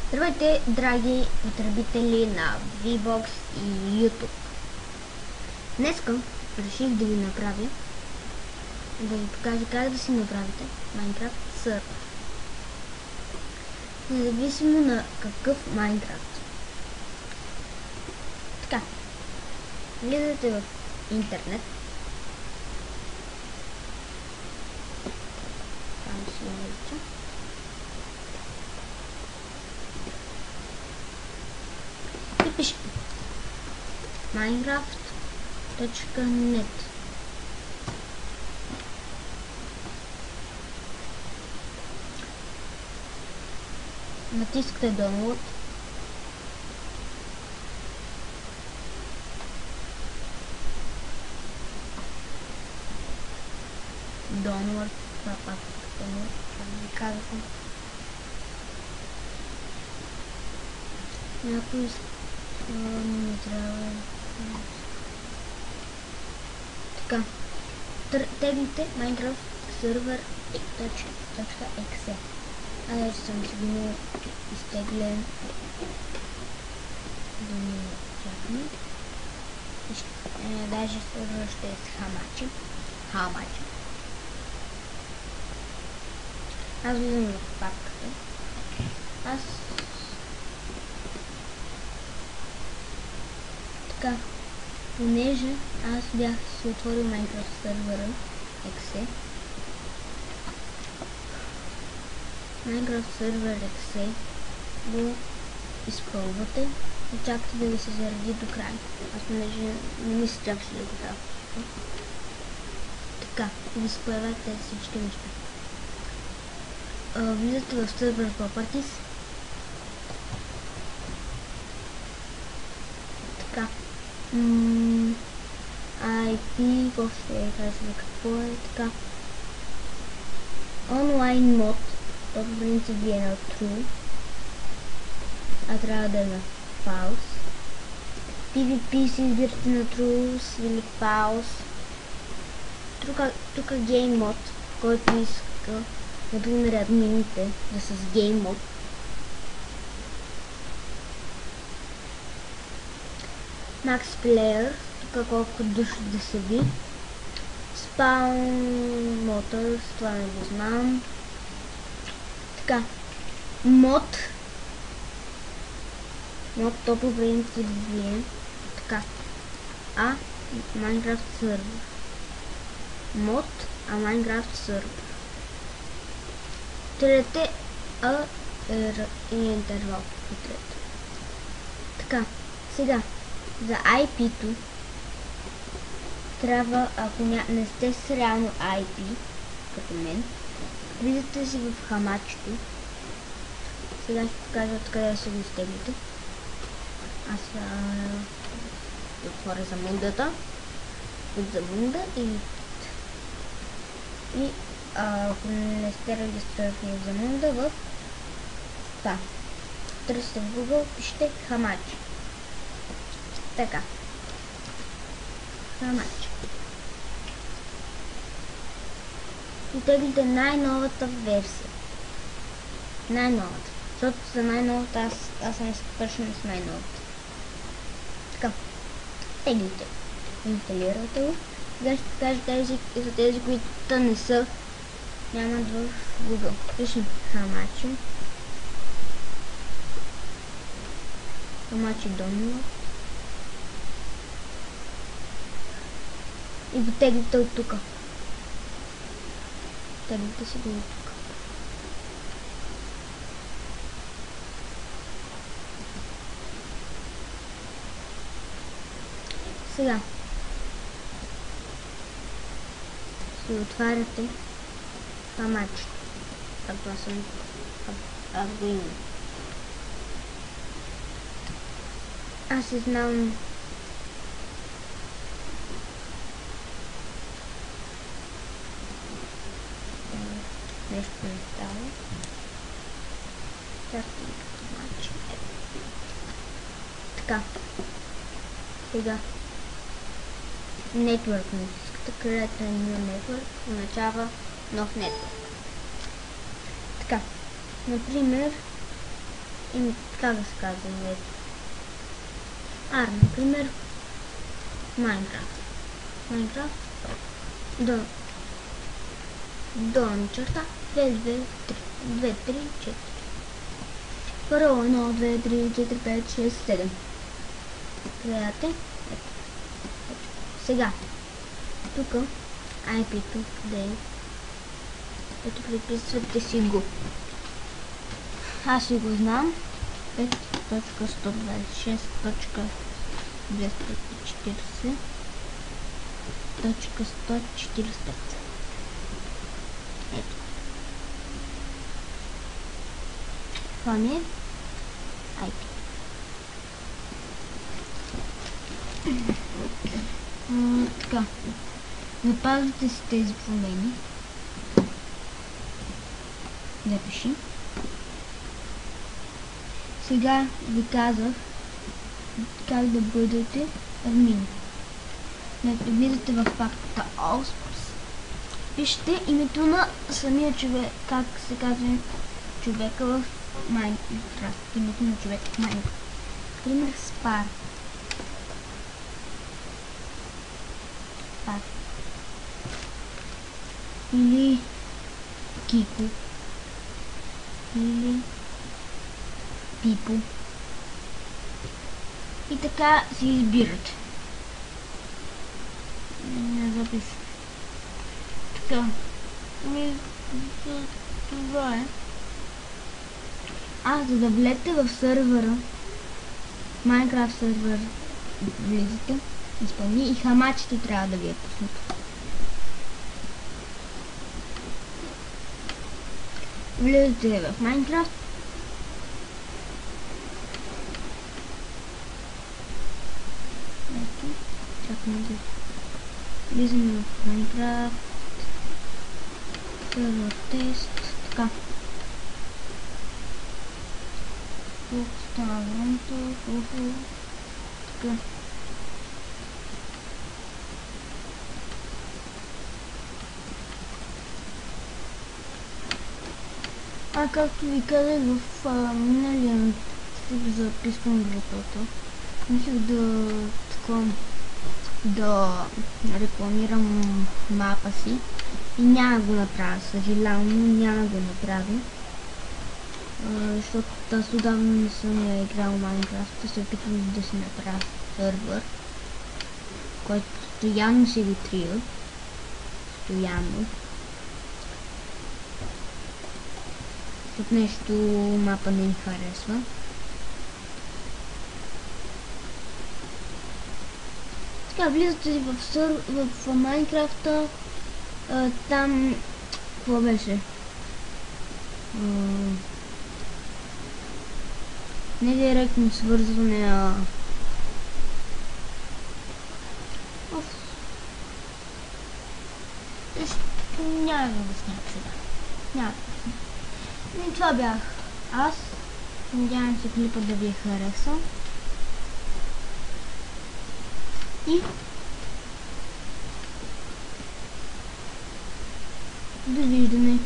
Здравейте, драги потребители на VBOX и YouTube. Днеска реших да ви направя, да ви покажа как да си направите Minecraft сервер. Независимо на какъв Minecraft. Така, влизате в интернет. Там си нарича. И пишете Minecraft.net. Натискате Download. Download. Това пак не казвам. Някой не трябва. Така. Теглите Minecraft server.exe. Аз вече съм си го изтеглен. Да не чакаме. Даже сервер ще е с хамачи. Аз влизам в папката. Така, понеже аз бях си отворил Minecraft сервера exe. Minecraft сервер exe го изпълвате и чакате да ви се заради до края. Аз понеже не ми се чакаше да го дава. Така, и ви се появят тези всички неща. Влизате в сервер properties. Така. IP, въобще казва какво е, така. Online mod, то по принцип ви е на true, а трябва да е на false. PvP си избирате на true или false. Тук game mod, който иска, например админите да са с game mod. Max player, тук колко души да са ви. Spawn motors, това не го знам. Така, мод, то по принцип ви е така. Minecraft server. Мод, Minecraft server. Трете и интервал по трето. Така, сега за IP-то трябва, ако не сте с реално IP, като мен, влизате си в хамачето. Сега ще покажа откъде ще го изтеглите. Аз ще отворя замундата. От замунда и ако не сте регистрирали в замунда, в това. Търсите в Google, пишете хамачи. Така. Хамачи. И теглите най-новата версия. Най-новата. Защото за най-новата аз съм свършен с най-новата. Така. Теглите. Инсталирате го. Сега ще покажа за тези, които не са, нямат в Google. Пишем хамачи. Хамачи download. И го теглите от тук. Теглите си го от тук. Сега си отваряте хамачето. Както аз го имам. Аз си знам нещо не става. Така. Сега. Network натискате. Create a new network означава нов network. Така. Например, И как да се казва? Например, Майнкрафт. Долна черта 2, 2, 3, 4. Първо 1, 2, 3, 4, 5, 6, 7. Гледате? Ето. Сега. Тук IP-то, къде е? Ето приписвате си го. Аз си го знам. 5.126.240.145. Ето. Това ми е IP. Така. Запазвате си тези промени. Запиши. Сега ви казах как да бъдете админ. Влизате в папката ALSP. Пишете името на самия човек, как се казва човека в Майнкрафт. Името на човек в Майнкрафт. Например, Spar. Или Кико. Или Пипо. И така си избирате. Не запис. Така. Това е. За да влезете в сървъра, Майнкрафт сървър, влизате, изпълни и хамачето трябва да ви е пуснато. Влизате в Майнкрафт. Ето, чакаме да влизаме в Майнкрафт. Сервер тест. Така. Тук стана времето. Така. Както ви казах в миналия клип за пискам групата, мислех да рекламирам мапа си и няма го направя, съжалявам, няма го направя, защото аз отдавна не съм играл Майнкрафт, се опитвам да си направя сървър, който постоянно се ретрива, постоянно. От нещо мапа не ми харесва. Така, влизате в Майнкрафта. Там какво беше? Не директно свързване, няма да го сняг сега. Няма. И това бях аз. Надявам се клипът да ви е харесал. И довиждане.